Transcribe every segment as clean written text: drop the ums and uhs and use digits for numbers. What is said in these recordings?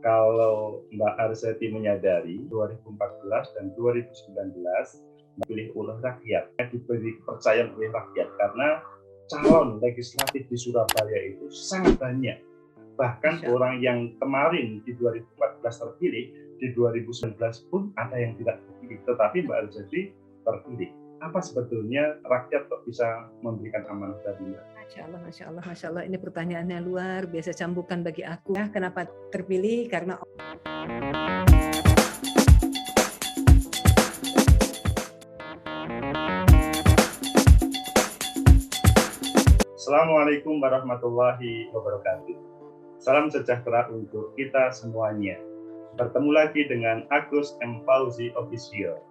Kalau Mbak Arzeti menyadari 2014 dan 2019 dipilih oleh rakyat, diberi kepercayaan oleh rakyat karena calon legislatif di Surabaya itu sangat banyak. Bahkan orang yang kemarin di 2014 terpilih, di 2019 pun ada yang tidak terpilih. Tetapi Mbak Arzeti terpilih. Apa sebetulnya rakyat kok bisa memberikan amanah tadinya? Masya Allah. Ini pertanyaannya luar biasa cambukan bagi aku. Kenapa terpilih? Karena Assalamualaikum warahmatullahi wabarakatuh. Salam sejahtera untuk kita semuanya. Bertemu lagi dengan Agus M. Fauzi Official.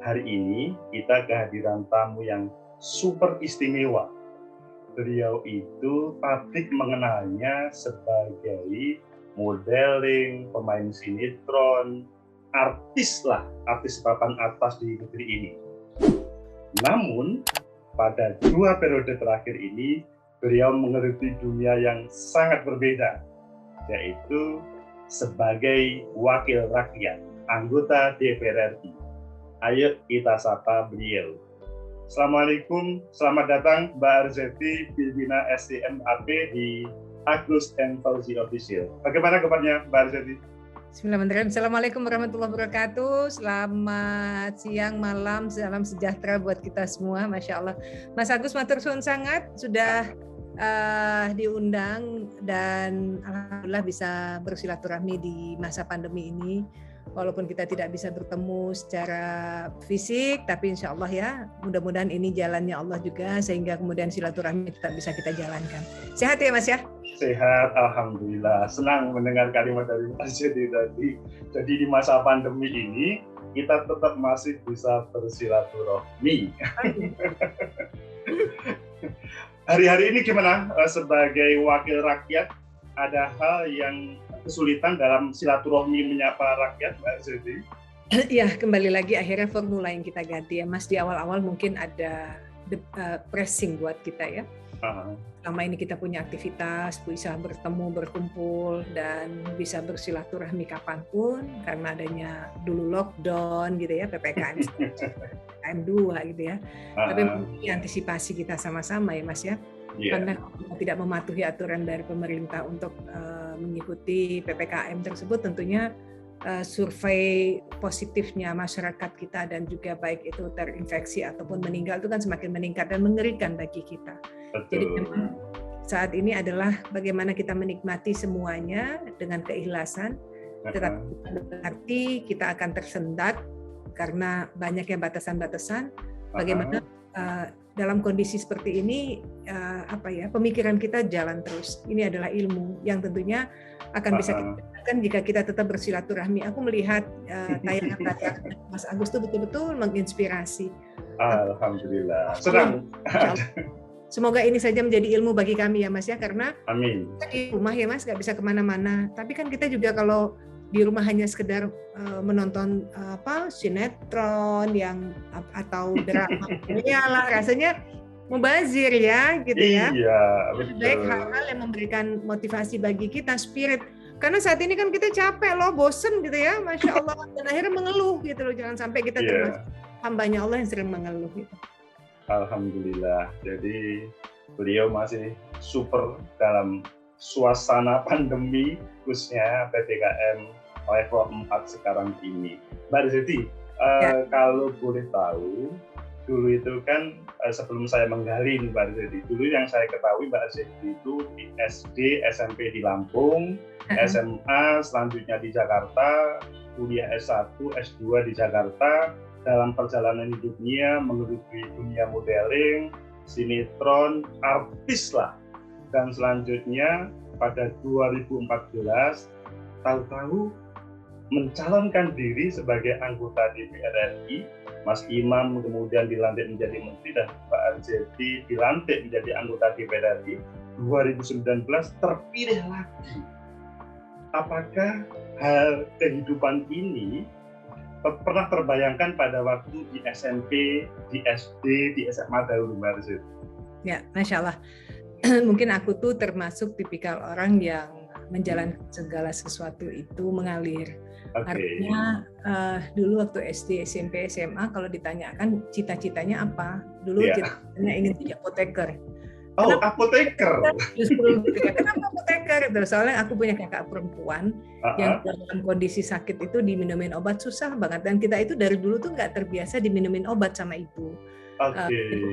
Hari ini kita kehadiran tamu yang super istimewa. Beliau itu publik mengenalnya sebagai modeling, pemain sinetron, artis papan atas di negeri ini. Namun pada 2 periode terakhir ini beliau mengeluti dunia yang sangat berbeda, yaitu sebagai wakil rakyat, anggota DPR RI. Ayo kita sapa beliau. Assalamualaikum, selamat datang Mbak Arzeti, pimpinan SDMAP di Agus M. Fauzi Official. Bagaimana kabarnya Mbak Arzeti? Bismillahirrahmanirrahim. Assalamualaikum warahmatullahi wabarakatuh. Selamat siang, malam, salam sejahtera buat kita semua. Masya Allah. Mas Agus matur suwun sangat sudah diundang dan alhamdulillah bisa bersilaturahmi di masa pandemi ini. Walaupun kita tidak bisa bertemu secara fisik, tapi insya Allah ya, mudah-mudahan ini jalannya Allah juga, sehingga kemudian silaturahmi bisa kita jalankan. Sehat ya Mas ya? Sehat, alhamdulillah. Senang mendengar kalimat dari Mas Jadi tadi. Jadi di masa pandemi ini, kita tetap masih bisa bersilaturahmi. Hari-hari ini gimana sebagai wakil rakyat? Ada hal yang kesulitan dalam silaturahmi menyapa rakyat, Mbak Arzeti? Ya, kembali lagi akhirnya formula yang kita ganti ya, Mas. Di awal-awal mungkin ada pressing buat kita ya. Selama ini kita punya aktivitas, bisa bertemu, berkumpul, dan bisa bersilaturahmi kapanpun karena adanya dulu lockdown gitu ya, PPKM 2 gitu ya. Tapi ini antisipasi kita sama-sama ya Mas ya. Karena kita tidak mematuhi aturan dari pemerintah untuk mengikuti PPKM tersebut, tentunya survei positifnya masyarakat kita dan juga baik itu terinfeksi ataupun meninggal itu kan semakin meningkat dan mengerikan bagi kita. Betul. Jadi memang saat ini adalah bagaimana kita menikmati semuanya dengan keikhlasan, tetapi berarti kita akan tersendat karena banyaknya batasan-batasan. Bagaimana dalam kondisi seperti ini pemikiran kita jalan terus. Ini adalah ilmu yang tentunya akan bisa kita dapatkan jika kita tetap bersilaturahmi. Aku melihat tayangan Mas Agus itu betul-betul menginspirasi. Alhamdulillah. Senang. Semoga ini saja menjadi ilmu bagi kami ya Mas ya, karena amin. Di rumah ya Mas nggak bisa kemana-mana. Tapi kan kita juga kalau di rumah hanya sekedar menonton sinetron yang atau drama, iyalah rasanya mubazir ya gitu ya. Iya, betul. Baik hal-hal yang memberikan motivasi bagi kita, spirit. Karena saat ini kan kita capek loh, bosen gitu ya, Masya Allah. Dan akhirnya mengeluh gitu loh, jangan sampai kita termasuk hambanya Allah yang sering mengeluh gitu. Alhamdulillah. Jadi beliau masih super dalam suasana pandemi, khususnya PPKM level 4 sekarang ini. Mbak Arzeti, kalau boleh tahu, dulu itu kan sebelum saya menggali nih Mbak Arzeti, dulu yang saya ketahui Mbak Arzeti itu di SD, SMP di Lampung, SMA selanjutnya di Jakarta, kuliah S1, S2 di Jakarta. Dalam perjalanan hidupnya menggeluti dunia modeling, sinetron, artis lah. Dan selanjutnya pada 2014 tahu-tahu mencalonkan diri sebagai anggota DPR RI. Mas Imam kemudian dilantik menjadi menteri dan Mbak Arzeti dilantik menjadi anggota DPR RI. 2019 terpilih lagi. Apakah hal kehidupan ini pernah terbayangkan pada waktu di SMP, di SD, di SMA dahulu Mbak Arzeti? Ya, Masya Allah. Mungkin aku tuh termasuk tipikal orang yang menjalankan segala sesuatu itu mengalir. Okay. Artinya dulu waktu SD, SMP, SMA kalau ditanyakan cita-citanya apa? Dulu cita-citanya ingin jadi apoteker. Oh, apoteker. Justru gitu ya. Kenapa apoteker? Soalnya aku punya kakak perempuan yang dalam kondisi sakit itu diminumin obat susah banget, dan kita itu dari dulu tuh nggak terbiasa diminumin obat sama ibu.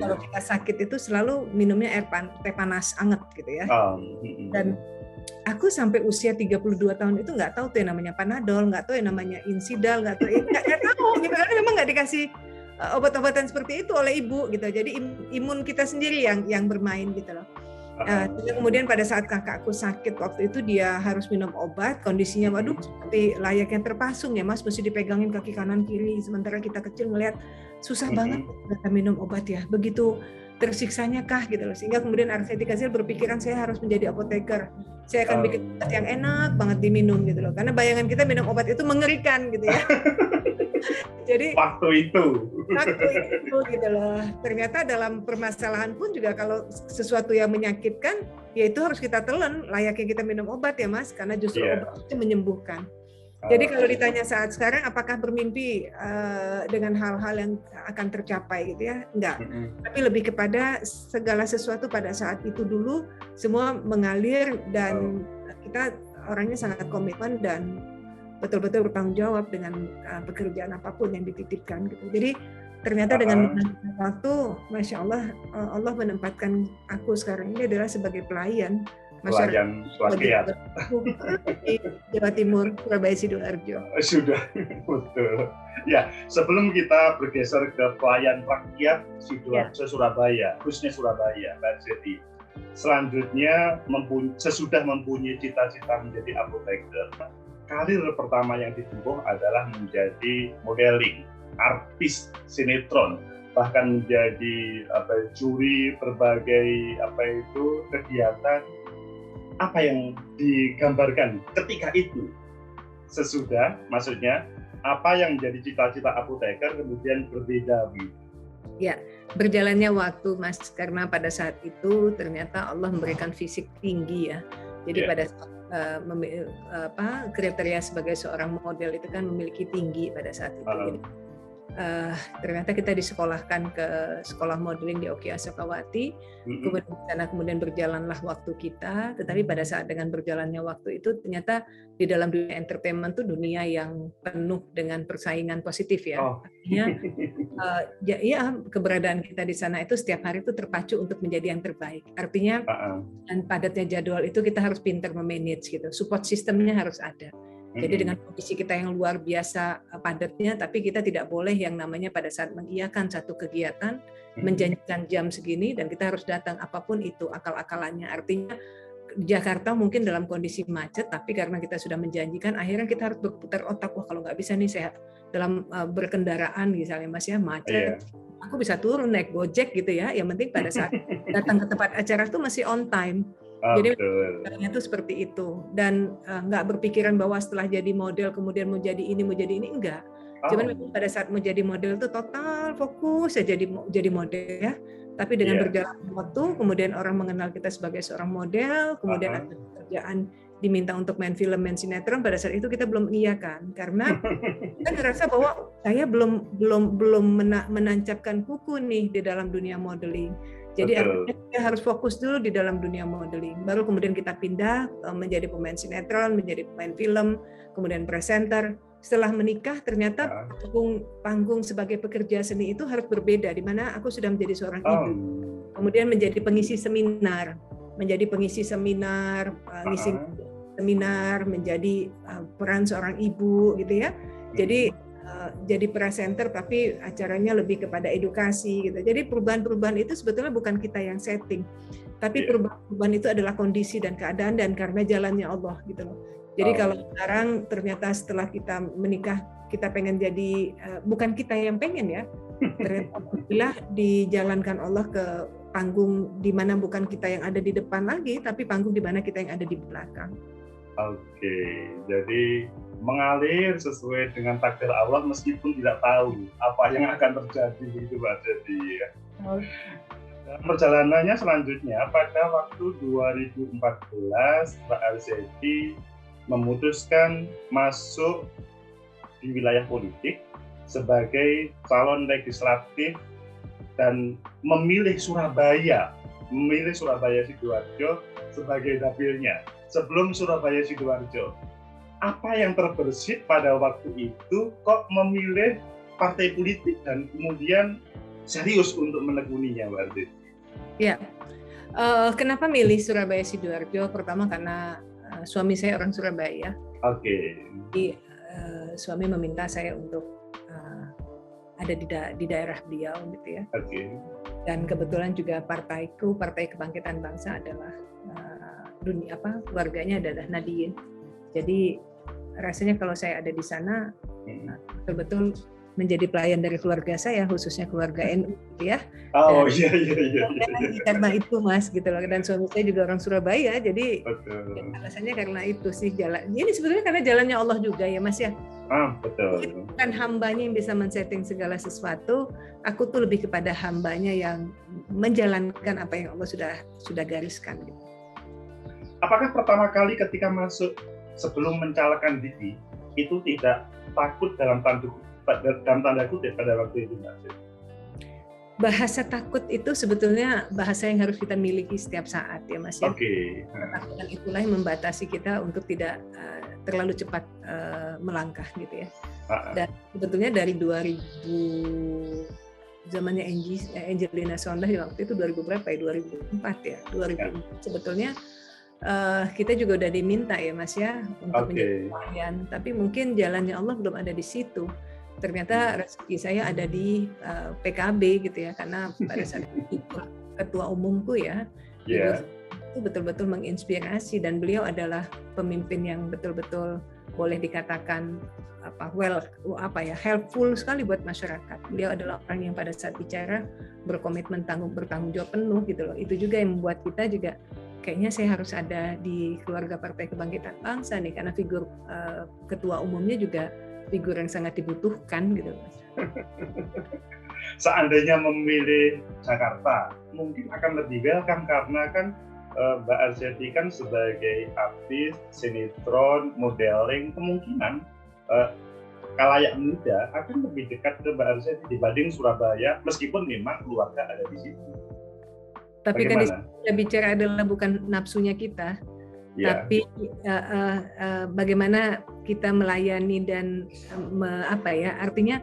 Kalau kita sakit itu selalu minumnya teh panas anget gitu ya. Dan aku sampai usia 32 tahun itu nggak tahu tuh yang namanya Panadol, nggak tahu yang namanya Insidal, nggak tahu gitu, karena memang nggak dikasih obat-obatan seperti itu oleh ibu gitu. Jadi imun kita sendiri yang bermain gitu loh. Kemudian pada saat kakakku sakit waktu itu dia harus minum obat, kondisinya waduh seperti layaknya terpasung ya Mas, mesti dipegangin kaki kanan kiri, sementara kita kecil ngelihat susah banget kita minum obat ya. Begitu tersiksanya kah gitu loh, sehingga kemudian Arseti Kazil berpikiran saya harus menjadi apoteker, saya akan bikin obat yang enak banget diminum gitu loh, karena bayangan kita minum obat itu mengerikan gitu ya. Jadi waktu itu gitu loh. Ternyata dalam permasalahan pun juga kalau sesuatu yang menyakitkan, ya itu harus kita telan. Layaknya kita minum obat ya Mas, karena justru obat itu menyembuhkan. Jadi kalau ditanya saat sekarang, apakah bermimpi dengan hal-hal yang akan tercapai gitu ya? Enggak. Tapi lebih kepada segala sesuatu pada saat itu dulu semua mengalir dan kita orangnya sangat komitmen dan betul-betul bertanggung jawab dengan pekerjaan apapun yang dititipkan gitu. Jadi ternyata dengan waktu, masya Allah, Allah menempatkan aku sekarang ini adalah sebagai pelayan rakyat di Jawa Timur, Surabaya Sidoarjo. Sudah, betul. Ya, sebelum kita bergeser ke pelayan rakyat Sidoarjo, Surabaya, khususnya Surabaya, Mbak Zeti. Selanjutnya, sesudah mempunyai cita-cita menjadi apoteker, karir pertama yang ditempuh adalah menjadi modeling, artis sinetron, bahkan menjadi juri berbagai kegiatan. Apa yang digambarkan ketika itu? Sesudah, maksudnya apa yang menjadi cita-cita apoteker kemudian berbeda gitu? Ya, berjalannya waktu Mas, karena pada saat itu ternyata Allah memberikan fisik tinggi ya. Jadi pada saat kriteria sebagai seorang model itu kan memiliki tinggi pada saat itu. Jadi, ternyata kita disekolahkan ke sekolah modeling di Oki Asokawati, kemudian berjalanlah waktu kita. Tetapi pada saat dengan berjalannya waktu itu ternyata di dalam dunia entertainment itu dunia yang penuh dengan persaingan positif ya. Artinya keberadaan kita di sana itu setiap hari itu terpacu untuk menjadi yang terbaik. Artinya dan padatnya jadwal itu kita harus pintar memanage gitu. Support sistemnya harus ada. Jadi dengan kondisi kita yang luar biasa padatnya, tapi kita tidak boleh yang namanya pada saat mengiyakan satu kegiatan, menjanjikan jam segini dan kita harus datang apapun itu akal-akalannya. Artinya di Jakarta mungkin dalam kondisi macet, tapi karena kita sudah menjanjikan, akhirnya kita harus berputar otak, wah kalau nggak bisa nih saya dalam berkendaraan misalnya Mas ya macet, aku bisa turun naik Gojek gitu ya. Yang penting pada saat datang ke tempat acara itu masih on time. Jadi sebenarnya itu seperti itu, dan nggak berpikiran bahwa setelah jadi model kemudian mau jadi ini enggak. Cuman pada saat mau jadi model itu total fokus saja jadi model ya. Tapi dengan berjalan waktu, kemudian orang mengenal kita sebagai seorang model, kemudian ada pekerjaan diminta untuk main film, main sinetron, pada saat itu kita belum mengiyakan karena kita ngerasa bahwa saya belum menancapkan kuku nih di dalam dunia modeling. Jadi artinya kita harus fokus dulu di dalam dunia modeling. Baru kemudian kita pindah menjadi pemain sinetron, menjadi pemain film, kemudian presenter. Setelah menikah ternyata panggung sebagai pekerja seni itu harus berbeda, di mana aku sudah menjadi seorang ibu. Kemudian menjadi pengisi seminar, ngisi seminar, menjadi peran seorang ibu gitu ya. Jadi presenter tapi acaranya lebih kepada edukasi gitu. Jadi perubahan-perubahan itu sebetulnya bukan kita yang setting, tapi perubahan itu adalah kondisi dan keadaan dan karena jalannya Allah gitu loh. Jadi kalau sekarang ternyata setelah kita menikah kita pengen jadi bukan kita yang pengen ya. Ternyata alhamdulillah dijalankan Allah ke panggung di mana bukan kita yang ada di depan lagi, tapi panggung di mana kita yang ada di belakang. Oke, jadi mengalir sesuai dengan takdir Allah meskipun tidak tahu apa yang akan terjadi gitu Mbak Zeti ya. Perjalanannya selanjutnya pada waktu 2014 Mbak Arzeti memutuskan masuk di wilayah politik sebagai calon legislatif dan memilih Surabaya Sidoarjo sebagai dapilnya. Sebelum Surabaya Sidoarjo, apa yang terbersit pada waktu itu kok memilih partai politik dan kemudian serius untuk menekuninya, Mbak Arzeti? Ya, kenapa milih Surabaya Sidoarjo? Pertama karena suami saya orang Surabaya. Oke. Jadi suami meminta saya untuk ada di daerah beliau, gitu ya. Oke. Dan kebetulan juga partaiku, Partai Kebangkitan Bangsa adalah keluarganya adalah Nahdien. Jadi rasanya kalau saya ada di sana betul-betul menjadi pelayan dari keluarga saya, khususnya keluarga NU, gitu ya. Oh iya. Karena itu Mas, gitu loh. Dan suami saya juga orang Surabaya, jadi alasannya karena itu sih jalan. Ini sebetulnya karena jalannya Allah juga ya Mas ya. Betul. Bukan hambanya yang bisa men-setting segala sesuatu, aku tuh lebih kepada hambanya yang menjalankan apa yang Allah sudah gariskan. Gitu. Apakah pertama kali ketika masuk sebelum mencalonkan diri itu tidak takut dalam tanda kutip pada waktu itu, Mbak? Bahasa takut itu sebetulnya bahasa yang harus kita miliki setiap saat ya Mas ya. Oke. Ketakutan itulah yang membatasi kita untuk tidak terlalu cepat melangkah gitu ya. Dan sebetulnya dari 2000 zamannya Angelina Sondakh waktu itu 2000 berapa ya? 2004 ya. 2004 sebetulnya kita juga udah diminta ya Mas ya untuk menjadi pelayan, tapi mungkin jalannya Allah belum ada di situ. Ternyata rezeki saya ada di PKB gitu ya, karena pada saat itu ketua umumku ya, itu betul-betul menginspirasi dan beliau adalah pemimpin yang betul-betul boleh dikatakan helpful sekali buat masyarakat. Beliau adalah orang yang pada saat bicara berkomitmen bertanggung jawab penuh gitu loh. Itu juga yang membuat kita juga kayaknya saya harus ada di keluarga Partai Kebangkitan Bangsa nih, karena figur ketua umumnya juga figur yang sangat dibutuhkan gitu. Seandainya memilih Jakarta, mungkin akan lebih welcome karena kan Mbak Arzeti kan sebagai artis, sinetron, modeling, kemungkinan kalayak muda akan lebih dekat ke Mbak Arzeti dibanding Surabaya, meskipun memang keluarga ada di situ. Tapi bagaimana? Kan di sini bicara adalah bukan nafsunya kita, tapi bagaimana kita melayani dan artinya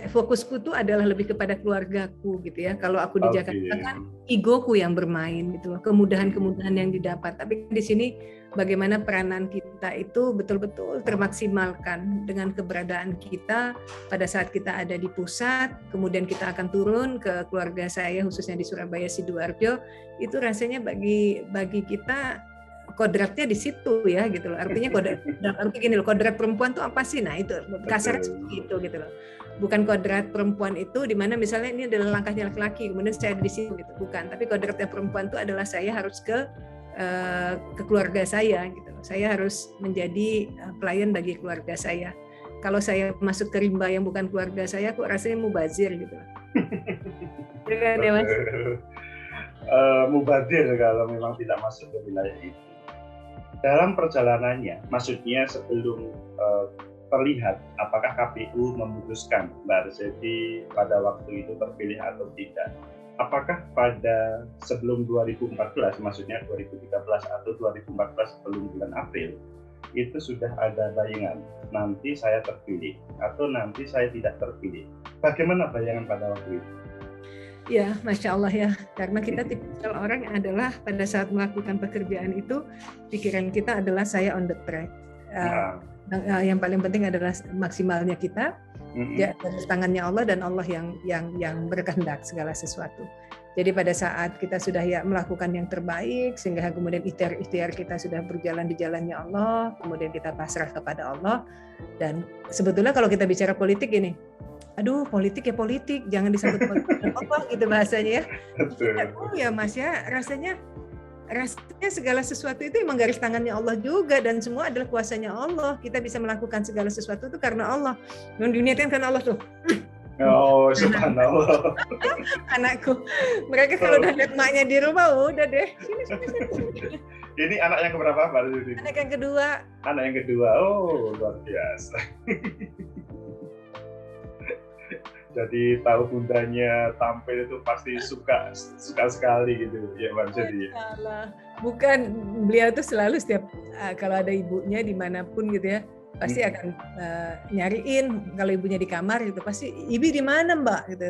fokusku itu adalah lebih kepada keluargaku gitu ya. Kalau aku di Jakarta kan egoku yang bermain gitu loh, kemudahan-kemudahan yang didapat. Tapi di sini bagaimana peranan kita itu betul-betul termaksimalkan dengan keberadaan kita pada saat kita ada di pusat, kemudian kita akan turun ke keluarga saya khususnya di Surabaya Sidoarjo, itu rasanya bagi kita kodratnya di situ ya gitu loh. Artinya kodrat perempuan tuh apa sih? Nah, itu kasar seperti itu gitu loh. Bukan kodrat perempuan itu di mana misalnya ini adalah langkahnya laki-laki, kemudian saya ada di situ gitu. Bukan, tapi kodratnya perempuan itu adalah saya harus ke keluarga saya gitu loh. Saya harus menjadi pelayan bagi keluarga saya. Kalau saya masuk ke rimba yang bukan keluarga saya, kok rasanya mubazir gitu loh. Ya, Mas? Mubazir kalau memang tidak masuk ke wilayah itu. Dalam perjalanannya, maksudnya sebelum terlihat apakah KPU memutuskan Mbak Arzeti pada waktu itu terpilih atau tidak. Apakah pada sebelum 2014, maksudnya 2013 atau 2014 sebelum bulan April, itu sudah ada bayangan, nanti saya terpilih atau nanti saya tidak terpilih. Bagaimana bayangan pada waktu itu? Ya, Masya Allah ya, karena kita tipikal orang yang adalah pada saat melakukan pekerjaan itu, pikiran kita adalah saya on the track. Yang paling penting adalah maksimalnya kita, ya, dari tangannya Allah dan Allah yang berkehendak segala sesuatu. Jadi pada saat kita sudah melakukan yang terbaik, sehingga kemudian ikhtiar kita sudah berjalan di jalannya Allah, kemudian kita pasrah kepada Allah. Dan sebetulnya kalau kita bicara politik ini, aduh politik ya politik, jangan disebut politik apa gitu bahasanya ya. Oh ya Mas ya, rasanya segala sesuatu itu emang garis tangannya Allah juga, dan semua adalah kuasanya Allah. Kita bisa melakukan segala sesuatu itu karena Allah. Dan dunia kan karena Allah tuh. Oh, subhanallah. Anakku, mereka kalau udah lihat emaknya di rumah, udah deh. Sini. Ini anak yang keberapa, Mbak Arzetti? Anak yang kedua. Anak yang kedua, oh luar biasa. Jadi tahu bundanya tampil itu pasti suka sekali gitu ya Mbak Arzetti. Bukan, beliau tuh selalu setiap kalau ada ibunya dimanapun gitu ya, pasti akan nyariin. Kalau ibunya di kamar gitu pasti, ibu di mana Mbak gitu.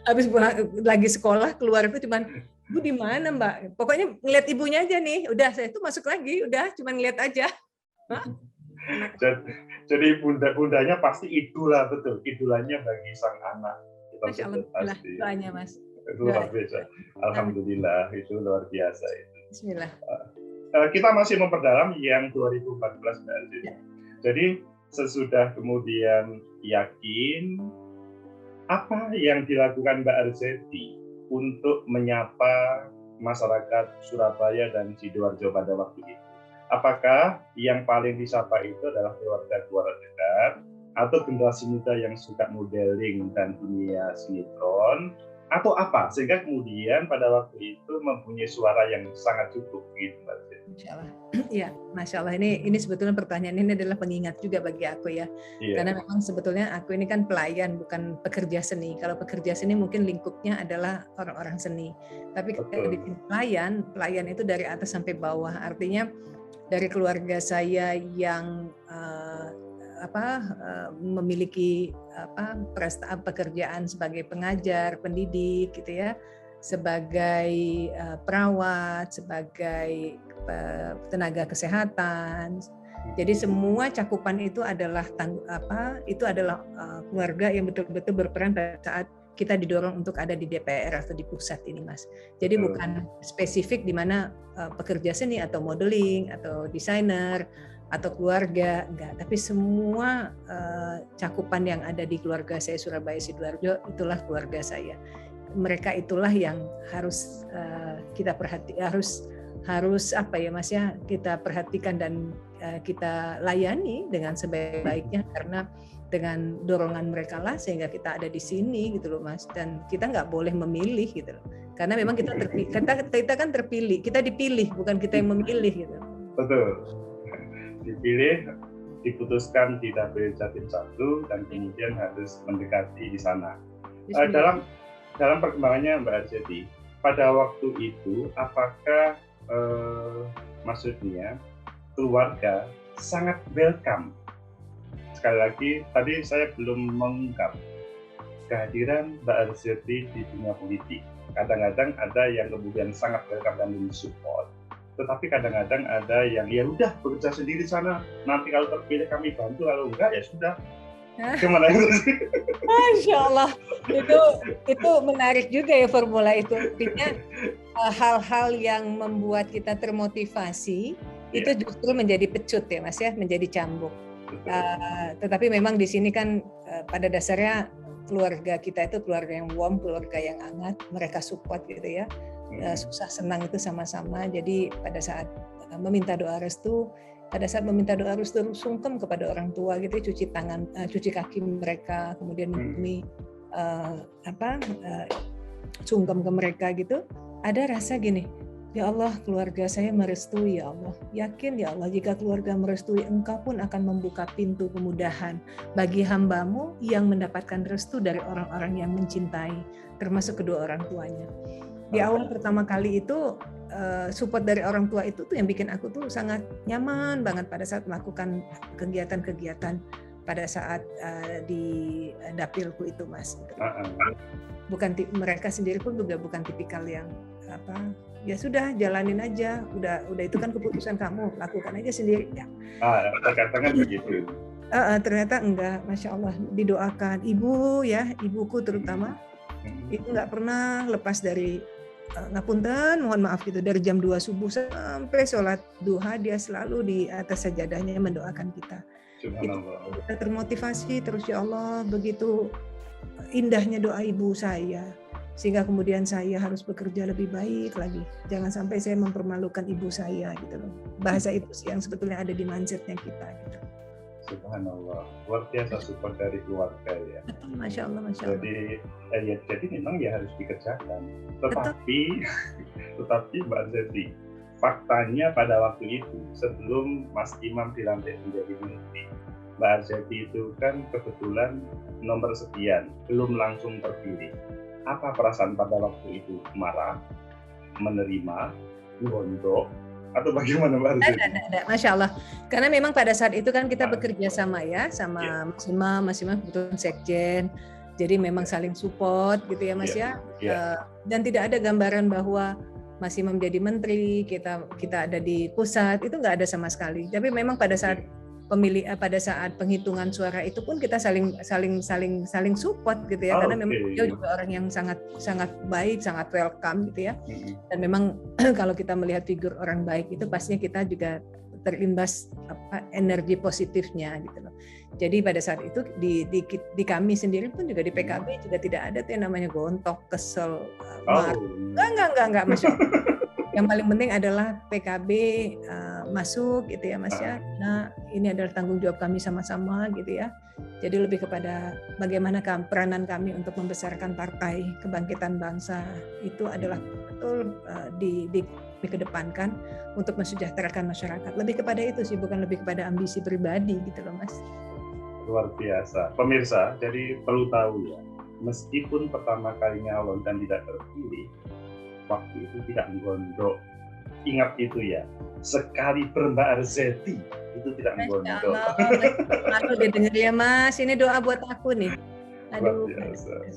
Habis lagi sekolah keluar itu cuman, ibu di mana Mbak. Pokoknya ngeliat ibunya aja nih, udah saya tuh masuk lagi, udah cuman ngeliat aja. Jadi bunda-bundanya pasti idola, betul, idolanya bagi sang anak. Masya Allah, pasti. Doanya Mas. Itu luar biasa. Alhamdulillah, itu luar biasa itu. Bismillah. Kita masih memperdalam yang 2014 Mbak Arzetti. Jadi sesudah kemudian yakin, apa yang dilakukan Mbak Arzetti untuk menyapa masyarakat Surabaya dan Sidoarjo pada waktu itu? Apakah yang paling disapa itu adalah keluarga dekat atau generasi muda yang suka modeling dan dunia sinetron, atau apa sehingga kemudian pada waktu itu mempunyai suara yang sangat cukup gitu Mbak Arzetti? Masya Allah, ya Masya Allah, ini sebetulnya pertanyaan ini adalah pengingat juga bagi aku ya, karena memang sebetulnya aku ini kan pelayan bukan pekerja seni. Kalau pekerja seni mungkin lingkupnya adalah orang-orang seni, tapi di pelayan itu dari atas sampai bawah, artinya dari keluarga saya yang memiliki pekerjaan sebagai pengajar, pendidik gitu ya, sebagai perawat, sebagai tenaga kesehatan. Jadi semua cakupan itu adalah keluarga yang betul-betul berperan pada saat kita didorong untuk ada di DPR atau di pusat ini Mas. Jadi bukan spesifik di mana pekerja seni atau modeling atau desainer atau keluarga, enggak, tapi semua cakupan yang ada di keluarga saya Surabaya Sidoarjo itulah keluarga saya. Mereka itulah yang harus kita harus apa ya Mas ya, kita perhatikan dan kita layani dengan sebaik-baiknya, karena dengan dorongan mereka lah sehingga kita ada di sini gitu loh Mas, dan kita nggak boleh memilih gitu loh, karena memang kita kan terpilih, kita dipilih bukan kita yang memilih gitu. Betul, dipilih, diputuskan di dapil Jatim 1 dan kemudian harus mendekati di sana. Dalam perkembangannya Mbak Arzetti, pada waktu itu apakah maksudnya keluarga sangat welcome? Sekali lagi, tadi saya belum mengungkap kehadiran Mbak Arzetti di dunia politik. Kadang-kadang ada yang kemudian sangat welcome dan mensupport, tetapi kadang-kadang ada yang ya udah bekerja sendiri sana, nanti kalau terpilih kami bantu, kalau enggak ya sudah. Gimana itu? Masya Allah, itu menarik juga ya formula itu. Artinya hal-hal yang membuat kita termotivasi itu justru menjadi pecut ya Mas ya, menjadi cambuk. Tetapi memang di sini kan pada dasarnya keluarga kita itu keluarga yang warm, keluarga yang hangat, mereka support gitu ya. Susah senang itu sama-sama. Jadi pada saat meminta doa restu, sungkem kepada orang tua gitu, cuci kaki mereka, kemudian sungkem ke mereka gitu. Ada rasa gini, ya Allah, keluarga saya merestui ya Allah. Yakin ya Allah, jika keluarga merestui, Engkau pun akan membuka pintu kemudahan bagi hamba-Mu yang mendapatkan restu dari orang-orang yang mencintai, termasuk kedua orang tuanya. Di awal pertama kali itu support dari orang tua itu tuh yang bikin aku tuh sangat nyaman banget pada saat melakukan kegiatan-kegiatan pada saat di dapilku itu Mas. Bukan mereka sendiri pun juga bukan tipikal yang ya sudah jalanin aja, udah itu kan keputusan kamu, lakukan aja sendiri ya. Katakan begitu. Ternyata enggak, Masya Allah, didoakan ibuku terutama itu nggak pernah lepas dari ngapunten, mohon maaf gitu, dari jam 2 subuh sampai sholat duha dia selalu di atas sajadahnya mendoakan kita. Kita termotivasi terus, ya Allah, begitu indahnya doa ibu saya, sehingga kemudian saya harus bekerja lebih baik lagi. Jangan sampai saya mempermalukan ibu saya gitu loh. Bahasa itu sih yang sebetulnya ada di mindsetnya kita gitu. Subhanallah, luar biasa support dari keluarga ya. Masya Allah, Masya Allah. Jadi memang ya harus dikerjakan. Betul. Tetapi Mbak Zeti, faktanya pada waktu itu sebelum Mas Imam dilantik menjadi menteri, Mbak Arzeti itu kan kebetulan nomor sekian, belum langsung terpilih. Apa perasaan pada waktu itu? Marah, menerima, gondok, atau bagaimana Mbak Arzeti? Ada, Masya Allah. Karena memang pada saat itu kan kita bekerja sama ya, sama Mas Imam kebetulan sekjen. Jadi memang saling support gitu ya Mas ya. Dan tidak ada gambaran bahwa Mas Imam jadi menteri, kita ada di pusat, itu nggak ada sama sekali. Tapi memang pada saat pada saat penghitungan suara itu pun kita saling support gitu ya, karena memang dia juga orang yang sangat baik, sangat welcome gitu ya. Dan memang kalau kita melihat figur orang baik itu pastinya kita juga terimbas energi positifnya gitu loh. Jadi pada saat itu di kami sendiri pun juga di PKB juga tidak ada tuh yang namanya gontok, kesel, marah. Enggak Mas. Yang paling penting adalah PKB masuk gitu ya Mas ya. Nah, ini adalah tanggung jawab kami sama-sama gitu ya. Jadi lebih kepada bagaimana peranan kami untuk membesarkan partai kebangkitan bangsa itu adalah betul dikedepankan untuk mensejahterakan masyarakat. Lebih kepada itu sih, bukan lebih kepada ambisi pribadi gitu loh Mas. Luar biasa. Pemirsa, jadi perlu tahu ya, meskipun pertama kali nyalon dan tidak terpilih, waktu itu tidak menggondok. Ingat itu ya, sekali Mbak Arzeti itu tidak menggondok. Aku udah denger ya Mas, ini doa buat aku nih. Aduh, biasa.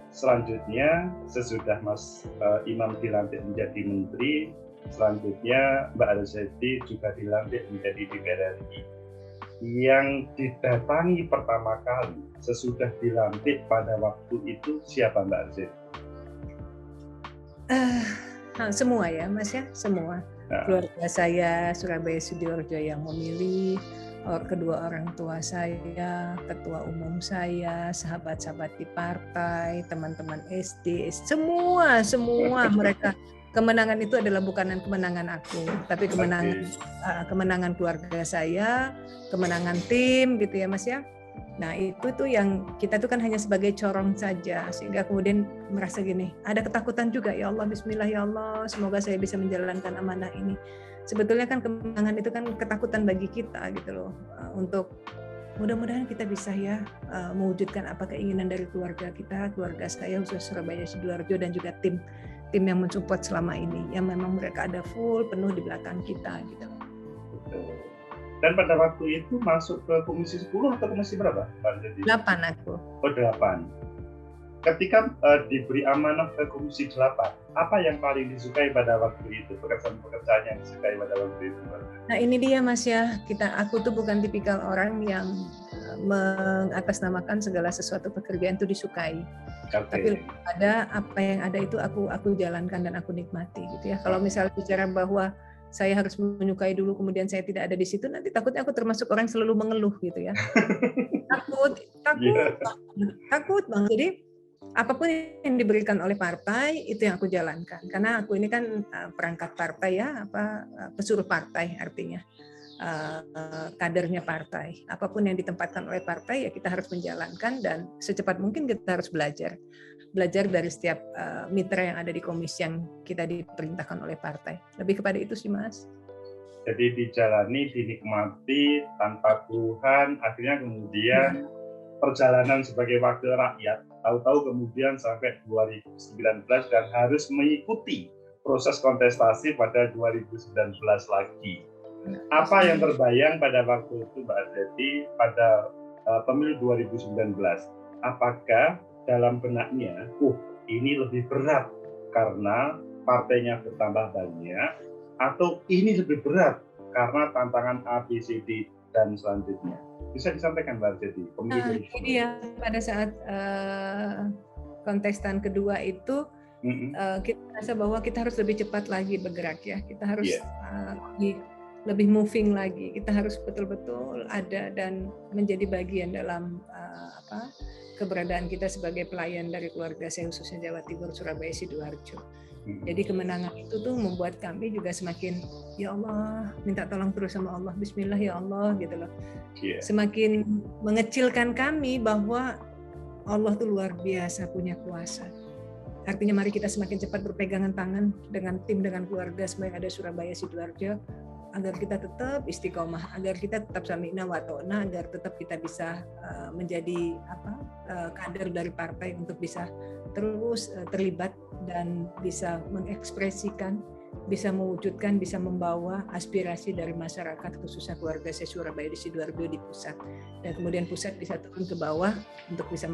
Selanjutnya, sesudah Mas Imam dilantik menjadi menteri, selanjutnya Mbak Arzeti juga dilantik menjadi DPR RI. Yang didatangi pertama kali sesudah dilantik pada waktu itu siapa Mbak Arzeti? Semua ya Mas ya, semua. Keluarga saya Surabaya Sidoarjo yang memilih, kedua orang tua saya, ketua umum saya, sahabat-sahabat di partai, teman-teman SD, semua mereka. Kemenangan itu adalah bukan kemenangan aku, tapi kemenangan keluarga saya, kemenangan tim gitu ya Mas ya. Nah itu tuh yang kita tuh kan hanya sebagai corong saja, sehingga kemudian merasa gini, ada ketakutan juga, ya Allah bismillah ya Allah, semoga saya bisa menjalankan amanah ini. Sebetulnya kan kemenangan itu kan ketakutan bagi kita gitu loh, untuk mudah-mudahan kita bisa ya mewujudkan apa keinginan dari keluarga kita, keluarga saya khusus Surabaya Sidoarjo dan juga tim yang mensupport selama ini, yang memang mereka ada full penuh di belakang kita gitu. Betul. Dan pada waktu itu masuk ke komisi 10 atau komisi berapa? 8 aku. Oh 8. Ketika diberi amanah ke komisi 8, apa yang paling disukai pada waktu itu? Pekerjaan-pekerjaan yang disukai pada waktu itu? Nah ini dia Mas ya, aku tuh bukan tipikal orang yang mengatasnamakan segala sesuatu pekerjaan itu disukai. Tapi ada apa yang ada itu aku jalankan dan aku nikmati gitu ya. Kalau misalnya bicara bahwa saya harus menyukai dulu kemudian saya tidak ada di situ, nanti takutnya aku termasuk orang yang selalu mengeluh gitu ya. takut banget. Jadi apapun yang diberikan oleh partai itu yang aku jalankan. Karena aku ini kan perangkat partai ya, pesuruh partai artinya. Kadernya partai. Apapun yang ditempatkan oleh partai ya kita harus menjalankan, dan secepat mungkin kita harus belajar dari setiap mitra yang ada di komisi yang kita diperintahkan oleh partai. Lebih kepada itu sih Mas. Jadi dijalani, dinikmati tanpa keluhan, akhirnya kemudian perjalanan sebagai wakil rakyat, tahu-tahu kemudian sampai 2019 dan harus mengikuti proses kontestasi pada 2019 lagi. Apa yang terbayang pada waktu itu Mbak Arzeti pada pemilu 2019? Apakah dalam benaknya, ini lebih berat karena partainya bertambah banyak, atau ini lebih berat karena tantangan A, B, C, D, dan selanjutnya? Bisa disampaikan Mbak Arzeti? Ini ya, pada saat kontestan kedua itu, kita merasa bahwa kita harus lebih cepat lagi bergerak ya, kita harus lebih moving lagi, kita harus betul-betul ada dan menjadi bagian dalam keberadaan kita sebagai pelayan dari keluarga saya khususnya Jawa Timur Surabaya Sidoarjo. Jadi kemenangan itu tuh membuat kami juga semakin, ya Allah, minta tolong terus sama Allah, Bismillah ya Allah gitu loh. Semakin mengecilkan kami bahwa Allah tuh luar biasa punya kuasa. Artinya mari kita semakin cepat berpegangan tangan dengan tim, dengan keluarga semua yang ada Surabaya Sidoarjo, agar kita tetap istiqomah, agar kita tetap sami'na wa ta'na, agar tetap kita bisa menjadi kader dari partai untuk bisa terus terlibat dan bisa mengekspresikan, bisa mewujudkan, bisa membawa aspirasi dari masyarakat, khususnya keluarga saya Surabaya di Sidoarjo di pusat, dan kemudian pusat bisa turun ke bawah untuk bisa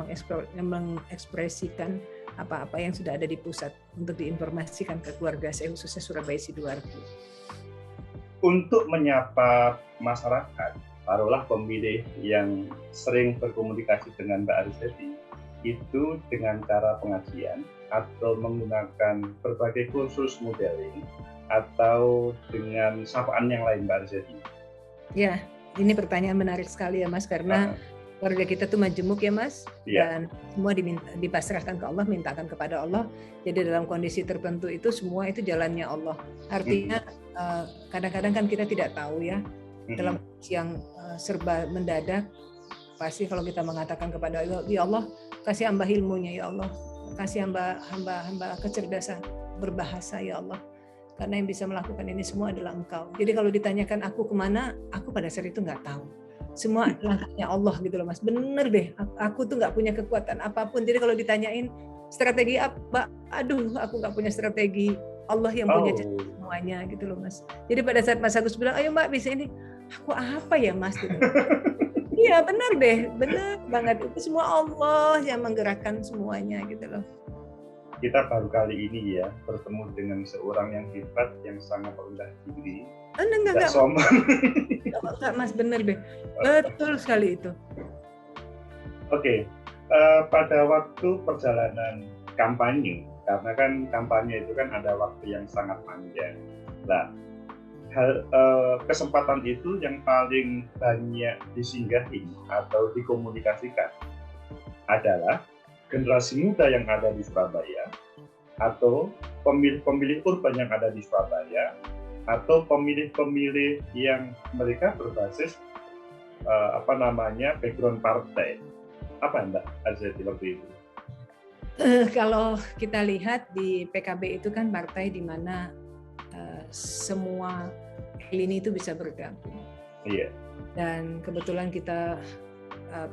mengekspresikan apa-apa yang sudah ada di pusat untuk diinformasikan ke keluarga saya khususnya Surabaya Sidoarjo. Untuk menyapa masyarakat, taruhlah pemilih yang sering berkomunikasi dengan Mbak Arizeti, itu dengan cara pengajian atau menggunakan berbagai kursus modeling atau dengan sapaan yang lain, Mbak Arizeti? Ya, ini pertanyaan menarik sekali ya Mas, karena keluarga kita tuh majemuk ya Mas, dan semua dipasrahkan ke Allah, mintakan kepada Allah. Jadi dalam kondisi tertentu itu semua itu jalannya Allah. Artinya kadang-kadang kan kita tidak tahu ya, dalam kondisi yang serba mendadak, pasti kalau kita mengatakan kepada Allah, ya Allah kasih hamba ilmunya, ya Allah kasih hamba kecerdasan berbahasa ya Allah, karena yang bisa melakukan ini semua adalah Engkau. Jadi kalau ditanyakan aku kemana, aku pada saat itu nggak tahu. Semua langkahnya Allah gitu loh Mas. Bener deh, aku tuh nggak punya kekuatan apapun. Jadi kalau ditanyain strategi apa, aduh aku nggak punya strategi. Allah yang punya semuanya gitu loh Mas. Jadi pada saat Mas Agus bilang, ayo Mbak bisa ini, aku apa ya Mas gitu. Iya benar deh, benar banget, itu semua Allah yang menggerakkan semuanya gitu loh. Kita baru kali ini ya bertemu dengan seorang yang hebat, yang sangat rendah diri. Enggak sombong. Enggak Mas, benar deh, betul sekali itu. Oke, pada waktu perjalanan kampanye, karena kan kampanye itu kan ada waktu yang sangat panjang. Nah, kesempatan itu yang paling banyak disinggahi atau dikomunikasikan adalah generasi muda yang ada di Surabaya, atau pemilih-pemilih urban yang ada di Surabaya, atau pemilih-pemilih yang mereka berbasis background partai. Apa Mbak Arizeti waktu itu? Kalau kita lihat di PKB itu kan partai di mana semua lini itu bisa bergabung. Iya. Dan kebetulan kita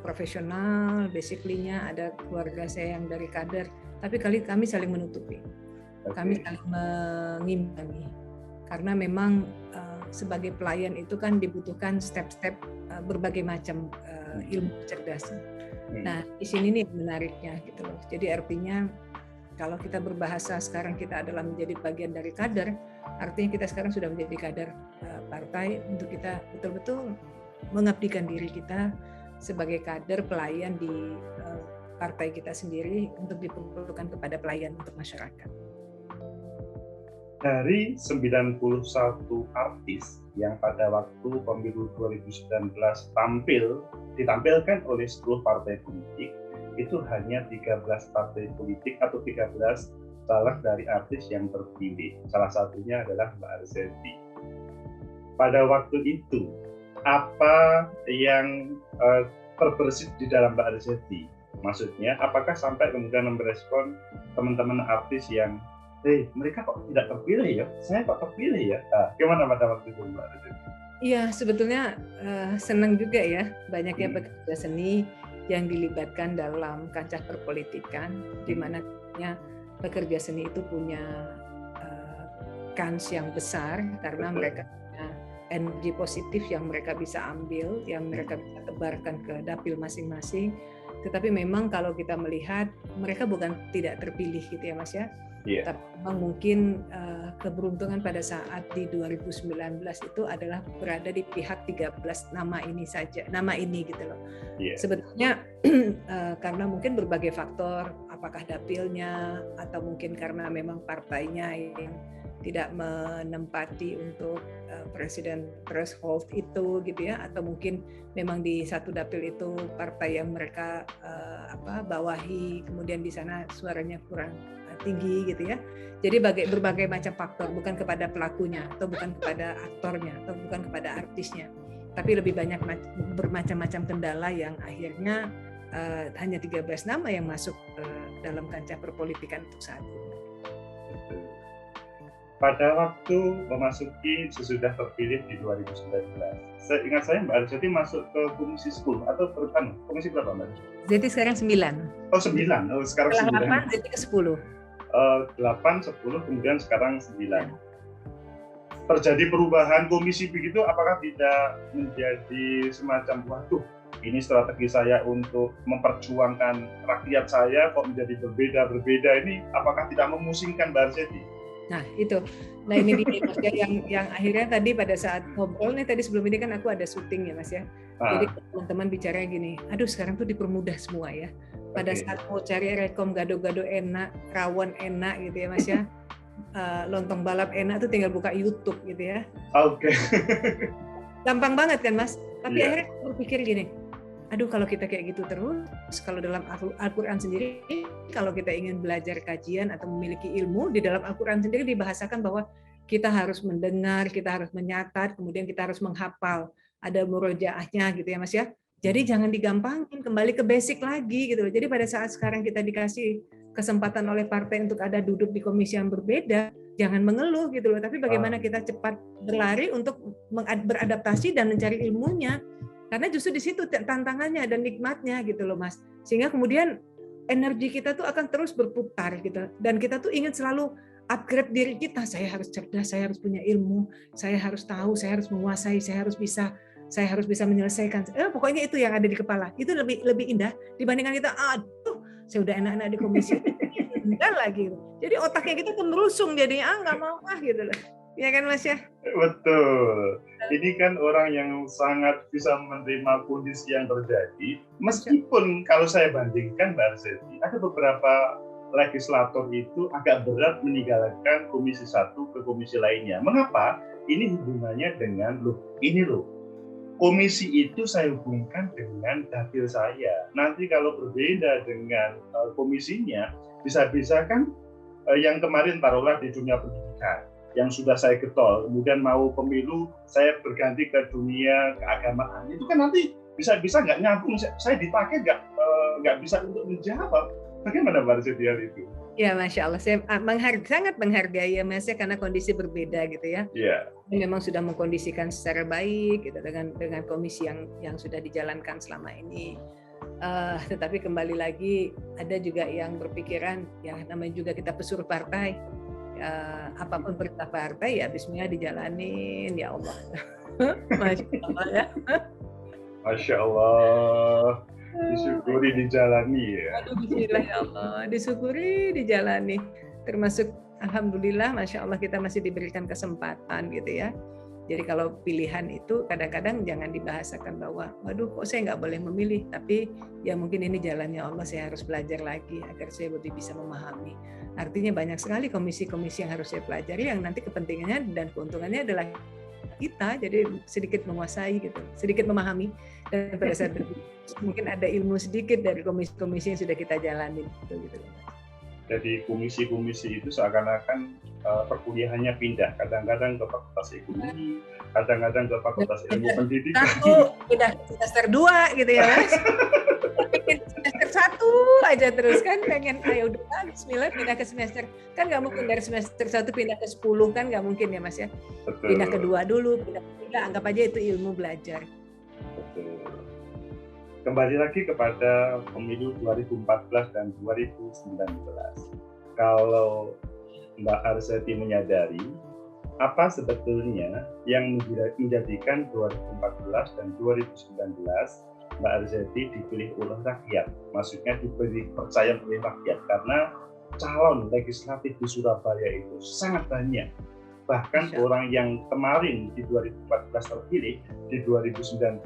profesional, basically-nya ada keluarga saya yang dari kader, tapi kami saling menutupi, kami saling mengimbangi, karena memang sebagai pelayan itu kan dibutuhkan step-step berbagai macam ilmu kecerdasan. Nah di sini nih menariknya gitu loh. Jadi artinya kalau kita berbahasa sekarang kita adalah menjadi bagian dari kader, artinya kita sekarang sudah menjadi kader partai untuk kita betul-betul mengabdikan diri kita sebagai kader pelayan di partai kita sendiri untuk diperuntukkan kepada pelayan untuk masyarakat. Dari 91 artis yang pada waktu pemilu 2019 ditampilkan oleh 10 partai politik, itu hanya 13 partai politik atau 13 caleg dari artis yang terpilih. Salah satunya adalah Mbak Arizeti. Pada waktu itu, apa yang terbersit di dalam Mbak Arizeti? Maksudnya, apakah sampai kemudian merespon teman-teman artis yang mereka kok tidak terpilih ya? Saya kok terpilih ya? Nah, gimana pada waktu itu Mbak Arizeti? Iya, sebetulnya senang juga ya, banyaknya pekerja seni yang dilibatkan dalam kancah perpolitikan, di mana pekerja seni itu punya kans yang besar karena mereka punya energi positif yang mereka bisa ambil, yang mereka bisa tebarkan ke dapil masing-masing. Tetapi memang kalau kita melihat mereka bukan tidak terpilih gitu ya Mas ya. Tapi memang mungkin keberuntungan pada saat di 2019 itu adalah berada di pihak 13 nama ini saja, nama ini gitu loh. Sebetulnya karena mungkin berbagai faktor, apakah dapilnya atau mungkin karena memang partainya yang tidak menempati untuk presiden threshold itu gitu ya, atau mungkin memang di satu dapil itu partai yang mereka bawahi, kemudian di sana suaranya kurang tinggi gitu ya. Jadi berbagai macam faktor, bukan kepada pelakunya atau bukan kepada aktornya atau bukan kepada artisnya, tapi lebih banyak bermacam-macam kendala yang akhirnya hanya 13 nama yang masuk dalam kancah perpolitikan untuk saat ini. Pada waktu memasuki sesudah terpilih di 2019, seingat saya Mbak Arzeti masuk ke Komisi 10 atau komisi berapa Mbak? Jadi sekarang 9. Oh 9, sekarang 9. 8 jadi ke 10. 8, 10, kemudian sekarang 9. Terjadi perubahan komisi begitu, apakah tidak menjadi semacam, waduh, ini strategi saya untuk memperjuangkan rakyat saya kok menjadi berbeda, ini apakah tidak memusingkan Mbak Arzeti? Nah itu, ini dia yang akhirnya tadi pada saat ngobrol nih tadi sebelum ini kan aku ada syuting ya Mas ya. Jadi teman-teman bicara gini, aduh sekarang tuh dipermudah semua ya. Pada saat mau cari rekom gado-gado enak, rawon enak gitu ya Mas ya. Lontong balap enak tuh tinggal buka YouTube gitu ya. Oke. Gampang banget kan Mas. Tapi akhirnya aku berpikir gini, aduh kalau kita kayak gitu terus, kalau dalam Al-Quran sendiri, kalau kita ingin belajar kajian atau memiliki ilmu, di dalam Al-Quran sendiri dibahasakan bahwa kita harus mendengar, kita harus menyatat, kemudian kita harus menghafal, ada murojaahnya gitu ya Mas ya. Jadi jangan digampangin, kembali ke basic lagi gitu loh. Jadi pada saat sekarang kita dikasih kesempatan oleh partai untuk ada duduk di komisi yang berbeda, jangan mengeluh gitu loh, tapi bagaimana kita cepat berlari untuk beradaptasi dan mencari ilmunya. Karena justru di situ tantangannya dan nikmatnya gitu loh Mas. Sehingga kemudian energi kita tuh akan terus berputar gitu. Dan kita tuh ingin selalu upgrade diri kita. Saya harus cerdas, saya harus punya ilmu, saya harus tahu, saya harus menguasai, saya harus bisa menyelesaikan. Pokoknya itu yang ada di kepala. Itu lebih indah dibandingkan kita, aduh, saya udah enak-enak di komisi. Enggak lagi. Jadi otaknya kita tuh merusung jadinya, nggak mau gitu loh. Ya kan Mas ya? Betul. Ini kan orang yang sangat bisa menerima kondisi yang terjadi. Meskipun kalau saya bandingkan Mbak Arzeti, ada beberapa legislator itu agak berat meninggalkan komisi satu ke komisi lainnya. Mengapa? Ini hubungannya dengan komisi itu saya hubungkan dengan dapil saya. Nanti kalau berbeda dengan komisinya, bisa-bisa kan yang kemarin taruhlah di dunia pendidikan, yang sudah saya getol, kemudian mau pemilu, saya berganti ke dunia keagamaan. Itu kan nanti bisa nggak nyambung, saya dipakai nggak bisa untuk menjawab. Bagaimana Mbak Arzeti hal itu? Ya Masya Allah, saya sangat menghargai ya Mas ya, karena kondisi berbeda gitu ya. Iya. Memang sudah mengkondisikan secara baik gitu, dengan komisi yang sudah dijalankan selama ini. Tetapi kembali lagi ada juga yang berpikiran, ya namanya juga kita pesuruh partai. Apapun perintah partai ya bismillah dijalanin ya Allah. Masya Allah ya. Masya Allah, disyukuri dijalani ya. Aduh bismillah ya Allah, disyukuri dijalani. Termasuk alhamdulillah Masya Allah kita masih diberikan kesempatan gitu ya. Jadi kalau pilihan itu kadang-kadang jangan dibahasakan bahwa waduh kok saya nggak boleh memilih, tapi ya mungkin ini jalannya Allah, saya harus belajar lagi agar saya lebih bisa memahami. Artinya banyak sekali komisi-komisi yang harus saya pelajari yang nanti kepentingannya dan keuntungannya adalah kita, jadi sedikit menguasai gitu, sedikit memahami, dan pada saat mungkin ada ilmu sedikit dari komisi-komisi yang sudah kita jalani gitu. Jadi komisi-komisi itu seakan-akan perkuliahannya pindah, kadang-kadang ke fakultas ekonomi, kadang-kadang ke fakultas ilmu pendidikan. Pindah semester 2 gitu ya Mas. Semester 1 aja terus kan, pengen ayo udah bismillah pindah ke semester. Kan nggak mungkin dari semester 1 pindah ke 10 kan nggak mungkin ya Mas ya. Betul. Pindah ke 2 dulu, pindah ke 3, anggap aja itu ilmu belajar. Betul. Kembali lagi kepada pemilu 2014 dan 2019. Kalau Mbak Arzeti menyadari apa sebetulnya yang menjadikan 2014 dan 2019 Mbak Arzeti dipilih oleh rakyat, maksudnya diberi percaya oleh rakyat, karena calon legislatif di Surabaya itu sangat banyak. Bahkan orang yang kemarin di 2014 terpilih, di 2019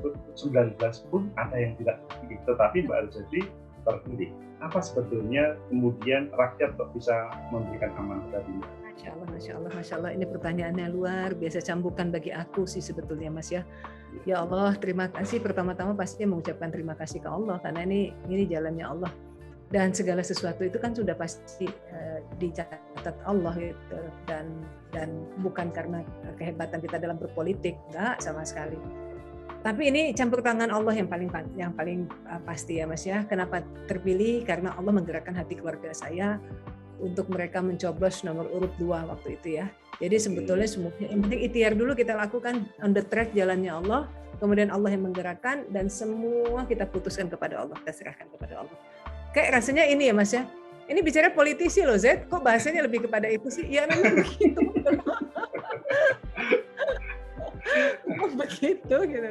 pun ada yang tidak terpilih, tetapi Mbak Arzeti terpilih. Apa sebetulnya kemudian rakyat kok bisa memberikan amanah tadi? Masya Allah, ini pertanyaannya luar biasa, cambukan bagi aku sih sebetulnya Mas ya. Ya Allah, terima kasih, pertama-tama pastinya mengucapkan terima kasih ke Allah, karena ini jalannya Allah. Dan segala sesuatu itu kan sudah pasti dicatat Allah gitu, dan bukan karena kehebatan kita dalam berpolitik, enggak sama sekali. Tapi ini campur tangan Allah yang paling pasti ya Mas ya. Kenapa terpilih? Karena Allah menggerakkan hati keluarga saya untuk mereka mencoblos nomor urut 2 waktu itu ya. Jadi sebetulnya semuanya yang penting ikhtiar dulu kita lakukan, on the track jalannya Allah, kemudian Allah yang menggerakkan, dan semua kita putuskan kepada Allah, kita serahkan kepada Allah. Kayak rasanya ini ya Mas ya, ini bicara politisi loh Z, kok bahasanya lebih kepada itu sih? Ya memang begitu. Begitu gitu.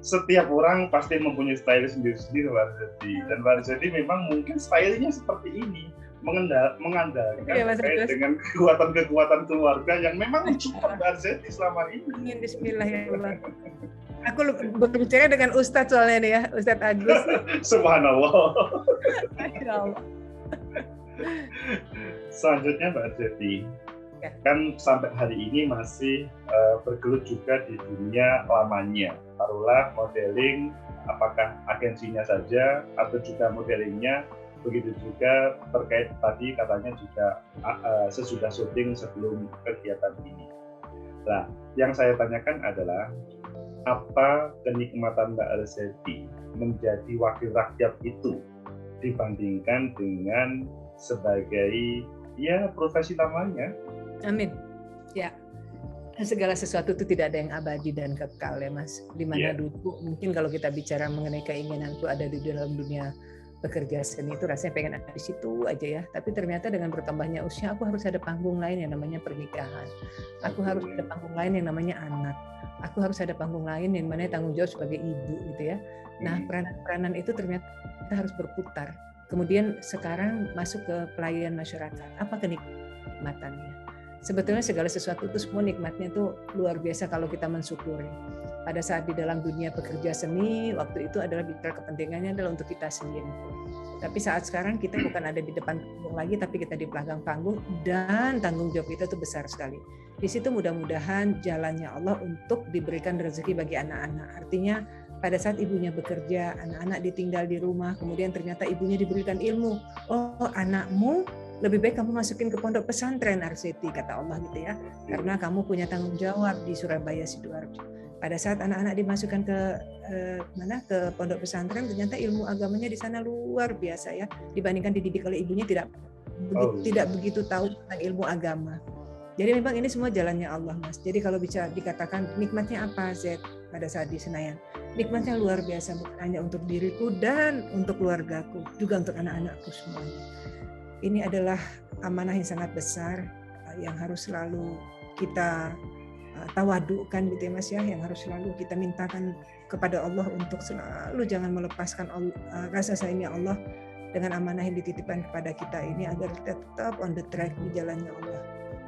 Setiap orang pasti mempunyai style sendiri-sendiri Mbak Arzeti, dan Mbak Arzeti memang mungkin stylenya seperti ini, mengandalkan terkait dengan kekuatan keluarga yang memang support Mbak Arzeti selama ini. Bismillah ya Allah. Aku berbicara dengan Ustadz soalnya nih ya, Ustadz Agus. Subhanallah. Masya Allah. Selanjutnya Mbak Arzeti, kan sampai hari ini masih bergelut juga di dunia lamanya. Taruhlah modeling, apakah agensinya saja atau juga modelingnya, begitu juga terkait tadi katanya juga sesudah syuting sebelum kegiatan ini. Nah, yang saya tanyakan adalah apa kenikmatan Mbak Arzeti menjadi wakil rakyat itu dibandingkan dengan sebagai ya profesi lamanya? Amin. Ya, segala sesuatu itu tidak ada yang abadi dan kekal ya Mas. Dimana dulu mungkin kalau kita bicara mengenai keinginanku ada di dalam dunia bekerja seni itu rasanya pengen ada di situ aja ya. Tapi ternyata dengan bertambahnya usia aku harus ada panggung lain yang namanya pernikahan. Aku harus ada panggung lain yang namanya anak. Aku harus ada panggung lain yang mana tanggung jawab sebagai ibu gitu ya. Nah peranan itu ternyata harus berputar. Kemudian sekarang masuk ke pelayanan masyarakat. Apa kenikmatannya? Sebetulnya segala sesuatu itu semua nikmatnya tuh luar biasa kalau kita mensyukuri. Pada saat di dalam dunia pekerja seni, waktu itu adalah bicara kepentingannya adalah untuk kita sendiri. Tapi saat sekarang kita bukan ada di depan panggung lagi, tapi kita di belakang panggung, dan tanggung jawab kita itu besar sekali. Di situ mudah-mudahan jalannya Allah untuk diberikan rezeki bagi anak-anak. Artinya pada saat ibunya bekerja, anak-anak ditinggal di rumah, kemudian ternyata ibunya diberikan ilmu. Oh, anakmu lebih baik kamu masukin ke pondok pesantren Arzeti, kata Allah gitu ya. Karena kamu punya tanggung jawab di Surabaya Sidoarjo. Pada saat anak-anak dimasukkan ke ke pondok pesantren, ternyata ilmu agamanya di sana luar biasa ya, dibandingkan dididik oleh ibunya tidak begitu tahu tentang ilmu agama. Jadi memang ini semua jalannya Allah Mas. Jadi kalau bicara dikatakan nikmatnya apa Z pada saat di Senayan, nikmatnya luar biasa, bukan hanya untuk diriku dan untuk keluargaku, juga untuk anak-anakku semuanya. Ini adalah amanah yang sangat besar yang harus selalu kita tawadukkan gitu ya Mas ya, yang harus selalu kita mintakan kepada Allah untuk selalu jangan melepaskan rasa sayangnya Allah dengan amanah yang dititipkan kepada kita ini agar kita tetap on the track di jalannya Allah.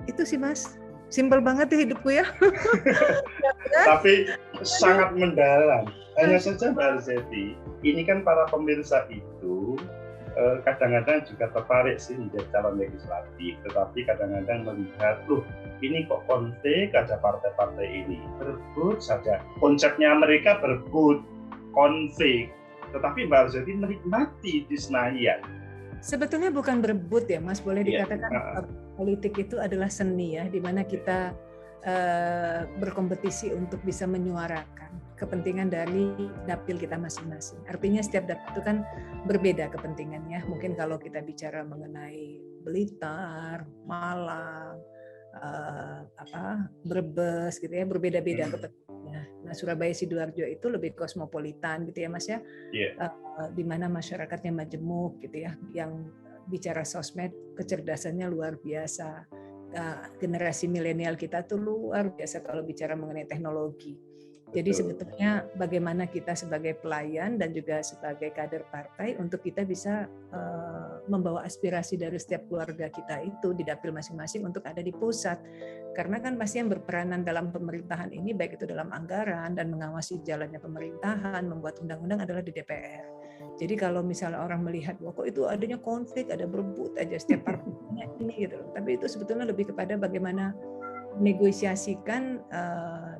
Itu sih Mas, simpel banget ya hidupku ya. Tapi sangat mendalam. Hanya saja Mbak Arzeti, ini kan para pemirsa itu kadang-kadang juga tertarik sih menjadi calon legislatif, tetapi kadang-kadang melihat, loh ini kok konflik, ada partai-partai ini berebut saja. Konsepnya mereka berebut, konflik, tetapi Mbak Arzeti menikmati di Senayan. Sebetulnya bukan berebut ya Mas, boleh dikatakan politik itu adalah seni ya, di mana kita berkompetisi untuk bisa menyuarakan kepentingan dari dapil kita masing-masing. Artinya setiap dapil itu kan berbeda kepentingannya. Mungkin kalau kita bicara mengenai Blitar, Malang, Brebes gitu ya, berbeda-beda kepentingannya. Nah, Surabaya Sidoarjo itu lebih kosmopolitan gitu ya Mas ya. Di mana masyarakatnya majemuk gitu ya, yang bicara sosmed kecerdasannya luar biasa. Generasi milenial kita tuh luar biasa kalau bicara mengenai teknologi. Jadi sebetulnya bagaimana kita sebagai pelayan dan juga sebagai kader partai untuk kita bisa membawa aspirasi dari setiap keluarga kita itu di dapil masing-masing untuk ada di pusat. Karena kan pasti yang berperanan dalam pemerintahan ini baik itu dalam anggaran dan mengawasi jalannya pemerintahan, membuat undang-undang adalah di DPR. Jadi kalau misalnya orang melihat wah kok itu adanya konflik, ada berebut aja setiap partainya ini gitu. Tapi itu sebetulnya lebih kepada bagaimana negosiasikan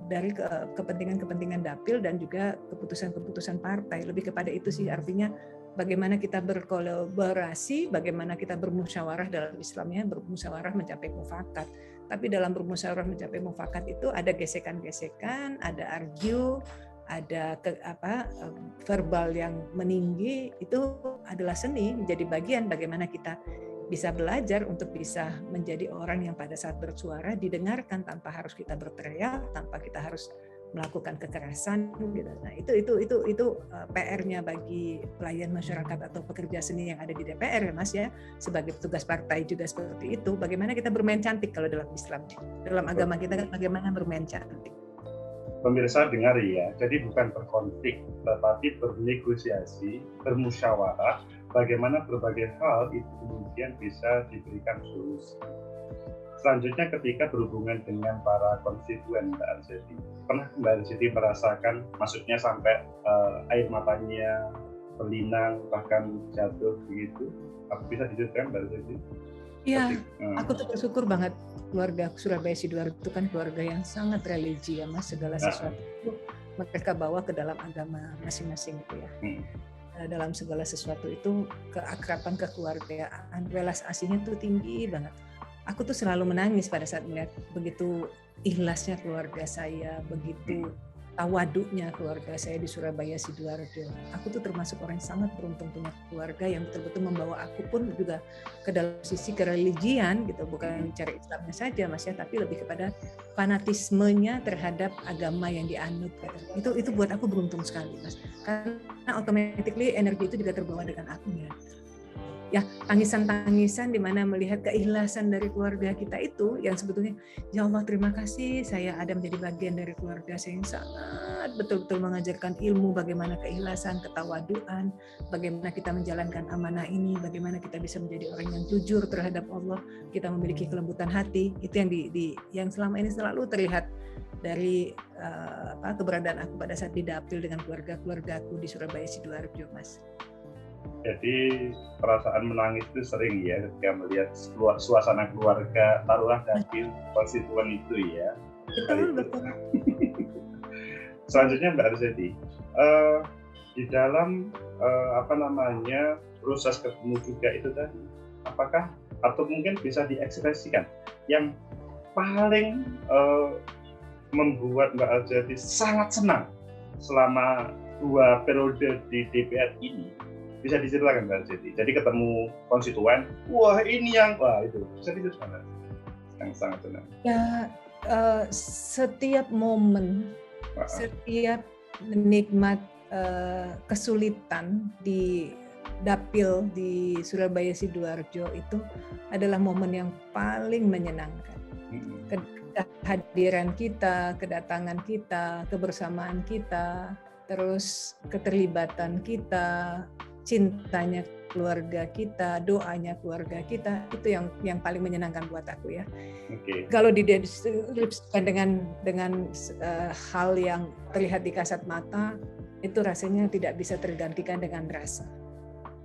dari kepentingan-kepentingan dapil dan juga keputusan-keputusan partai. Lebih kepada itu sih, artinya bagaimana kita berkolaborasi, bagaimana kita bermusyawarah dalam Islamnya, bermusyawarah mencapai mufakat. Tapi dalam bermusyawarah mencapai mufakat itu ada gesekan-gesekan, ada argue, ada verbal yang meninggi. Itu adalah seni, menjadi bagian bagaimana kita bisa belajar untuk bisa menjadi orang yang pada saat bersuara didengarkan tanpa harus kita berteriak, tanpa kita harus melakukan kekerasan gitu. Nah, itu PR-nya bagi pelayan masyarakat atau pekerja seni yang ada di DPR ya Mas ya, sebagai petugas partai juga seperti itu. Bagaimana kita bermain cantik kalau dalam Islam, dalam agama kita kan bagaimana bermain cantik. Pemirsa dengar ya, jadi bukan berkonflik, tetapi bernegosiasi, bermusyawarah, bagaimana berbagai hal itu kemudian bisa diberikan solusi. Selanjutnya ketika berhubungan dengan para konstituen Mbak Arseti, pernah Mbak Arseti merasakan, maksudnya sampai air matanya berlinang, bahkan jatuh begitu? Apa bisa diceritakan Mbak Arseti? Iya, aku tuh bersyukur banget keluarga Surabaya Sidoarjo itu kan keluarga yang sangat religi ya Mas, segala sesuatu itu mereka bawa ke dalam agama masing-masing gitu ya. Dalam segala sesuatu itu keakraban, kekeluargaan, welas asihnya tuh tinggi banget. Aku tuh selalu menangis pada saat melihat begitu ikhlasnya keluarga saya, begitu tawaduknya keluarga saya di Surabaya Sidoarjo. Aku tuh termasuk orang yang sangat beruntung punya keluarga yang betul-betul membawa aku pun juga ke dalam sisi kereligian gitu, bukan cara Islamnya saja Mas ya, tapi lebih kepada fanatismenya terhadap agama yang dianut gitu. Itu buat aku beruntung sekali Mas, karena automatically energi itu juga terbawa dengan aku ya, tangisan-tangisan di mana melihat keikhlasan dari keluarga kita itu yang sebetulnya, ya Allah terima kasih saya ada menjadi bagian dari keluarga saya yang sangat betul-betul mengajarkan ilmu bagaimana keikhlasan, ketawaduan, bagaimana kita menjalankan amanah ini, bagaimana kita bisa menjadi orang yang jujur terhadap Allah, kita memiliki kelembutan hati. Itu yang selama ini selalu terlihat dari keberadaan aku pada saat di dapil dengan keluarga-keluargaku di Surabaya Sidoarjo Mas. Jadi perasaan menangis itu sering ya ketika melihat suasana keluarga, taruhlah dapil konstituen itu ya. Betul. Selanjutnya Mbak Arseti, di dalam proses ketemu juga itu tadi, apakah atau mungkin bisa diekspresikan yang paling membuat Mbak Arseti sangat senang selama 2 periode di DPR ini, bisa diceritakan Mbak Arseti? Jadi ketemu konstituen, itu bisa diceritakan yang sangat senang. Ya, setiap momen, setiap nikmat kesulitan di dapil di Surabaya Sidoarjo itu adalah momen yang paling menyenangkan. Kehadiran kita, kedatangan kita, kebersamaan kita, terus keterlibatan kita, cintanya keluarga kita, doanya keluarga kita, itu yang paling menyenangkan buat aku ya. Kalau dideskripsikan dengan hal yang terlihat di kasat mata, itu rasanya tidak bisa tergantikan dengan rasa.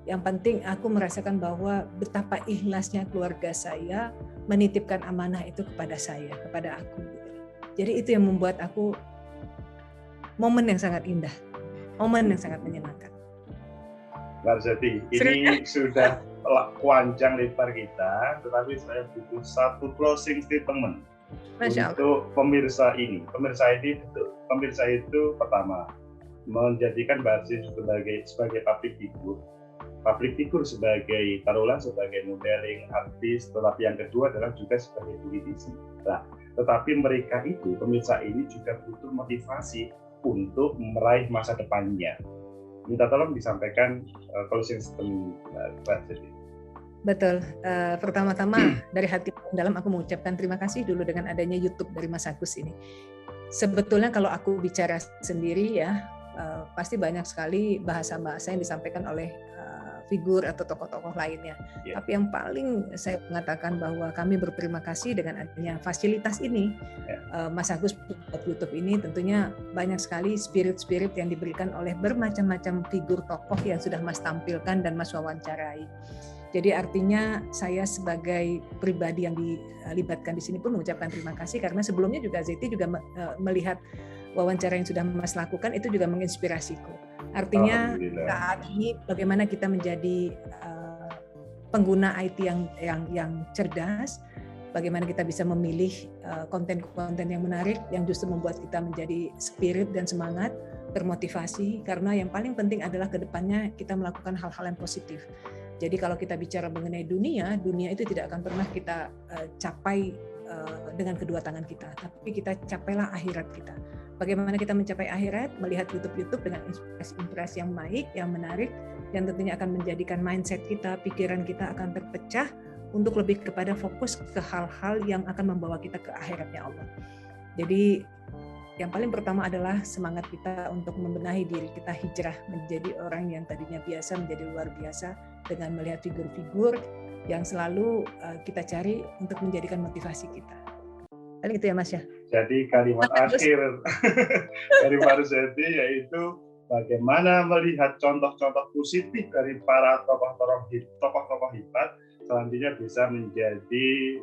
Yang penting aku merasakan bahwa betapa ikhlasnya keluarga saya menitipkan amanah itu kepada saya, kepada aku. Jadi itu yang membuat aku momen yang sangat indah, momen yang sangat menyenangkan. Mbak Arseti, ini sudah panjang lebar kita, tetapi saya butuh satu closing statement untuk pemirsa ini. Pemirsa itu pertama menjadikan Mbak Arseti sebagai public figure sebagai taruhlah sebagai modeling, artis, tetapi yang kedua adalah juga sebagai politisi. Nah, tetapi mereka itu, pemirsa ini juga butuh motivasi untuk meraih masa depannya. Minta tolong disampaikan closing statement Mbak Arseti. Betul. Pertama-tama dari hati dalam aku mengucapkan terima kasih dulu dengan adanya YouTube dari Mas Agus ini. Sebetulnya kalau aku bicara sendiri ya, pasti banyak sekali bahasa-bahasa yang disampaikan oleh figur atau tokoh-tokoh lainnya. Tapi yang paling saya mengatakan bahwa kami berterima kasih dengan adanya fasilitas ini. Mas Agus buat YouTube ini tentunya banyak sekali spirit-spirit yang diberikan oleh bermacam-macam figur tokoh yang sudah Mas tampilkan dan Mas wawancarai. Jadi artinya saya sebagai pribadi yang dilibatkan di sini pun mengucapkan terima kasih, karena sebelumnya juga Zeti juga melihat wawancara yang sudah Mas lakukan itu juga menginspirasiku. Artinya saat ini bagaimana kita menjadi pengguna IT yang cerdas, bagaimana kita bisa memilih konten-konten yang menarik yang justru membuat kita menjadi spirit dan semangat, termotivasi, karena yang paling penting adalah ke depannya kita melakukan hal-hal yang positif. Jadi kalau kita bicara mengenai dunia itu tidak akan pernah kita capai dengan kedua tangan kita, tapi kita capailah akhirat kita. Bagaimana kita mencapai akhirat? Melihat YouTube dengan inspirasi yang baik, yang menarik, yang tentunya akan menjadikan mindset kita, pikiran kita akan terpecah untuk lebih kepada fokus ke hal-hal yang akan membawa kita ke akhiratnya Allah. Jadi yang paling pertama adalah semangat kita untuk membenahi diri kita, hijrah menjadi orang yang tadinya biasa menjadi luar biasa dengan melihat figur-figur yang selalu kita cari untuk menjadikan motivasi kita. Paling itu ya Mas ya. Jadi kalimat akhir dari Marzeti yaitu bagaimana melihat contoh-contoh positif dari para tokoh-tokoh hebat selanjutnya bisa menjadi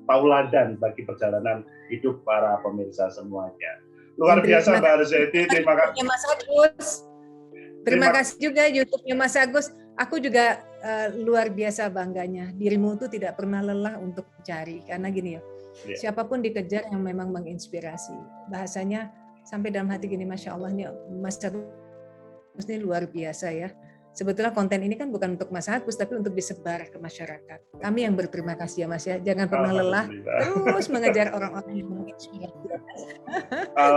tauladan bagi perjalanan hidup para pemirsa semuanya. Luar biasa Mbak Arzeti, terima kasih Mas Agus. Terima kasih juga YouTube-nya Mas Agus. Aku juga luar biasa bangganya. Dirimu tuh tidak pernah lelah untuk mencari, karena gini ya. Siapapun dikejar yang memang menginspirasi. Bahasanya sampai dalam hati gini, Masya Allah nih Mas Agus ini luar biasa ya. Sebetulnya konten ini kan bukan untuk Mas Agus, tapi untuk disebar ke masyarakat. Kami yang berterima kasih ya Mas ya. Jangan pernah lelah, terus mengejar orang-orang yang menginspirasi.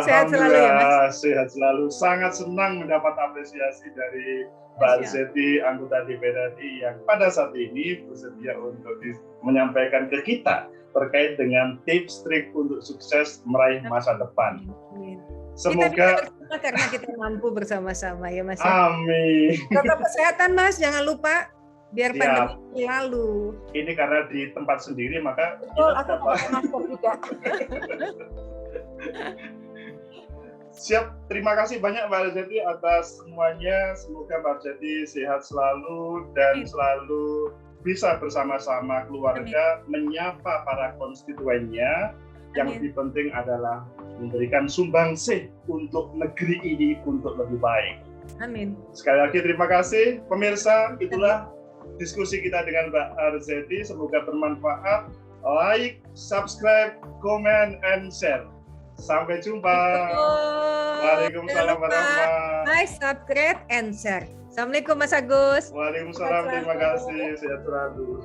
Sehat selalu ya Mas. Sehat selalu. Sangat senang mendapat apresiasi dari Mbak Arzeti, anggota DPRRI yang pada saat ini bersedia untuk menyampaikan ke kita terkait dengan tips trik untuk sukses meraih masa depan. Semoga kita karena kita mampu bersama-sama ya Mas. Amin. Tetap kesehatan Mas, jangan lupa biar pandemi lalu. Ini karena di tempat sendiri maka betul, aku pakai masker juga. Siap, terima kasih banyak Mbak Arzeti atas semuanya. Semoga Mbak Arzeti sehat selalu dan selalu bisa bersama-sama keluarga menyapa para konstituennya. Yang lebih penting adalah memberikan sumbangsih untuk negeri ini untuk lebih baik. Amin. Sekali lagi terima kasih pemirsa. Itulah diskusi kita dengan Mbak Arzeti. Semoga bermanfaat. Like, subscribe, comment, and share. Sampai jumpa. Waalaikumsalam warahmatullahi wabarakatuh. Like, subscribe, and share. Assalamualaikum Mas Agus. Waalaikumsalam. Terima kasih. Sehat selalu.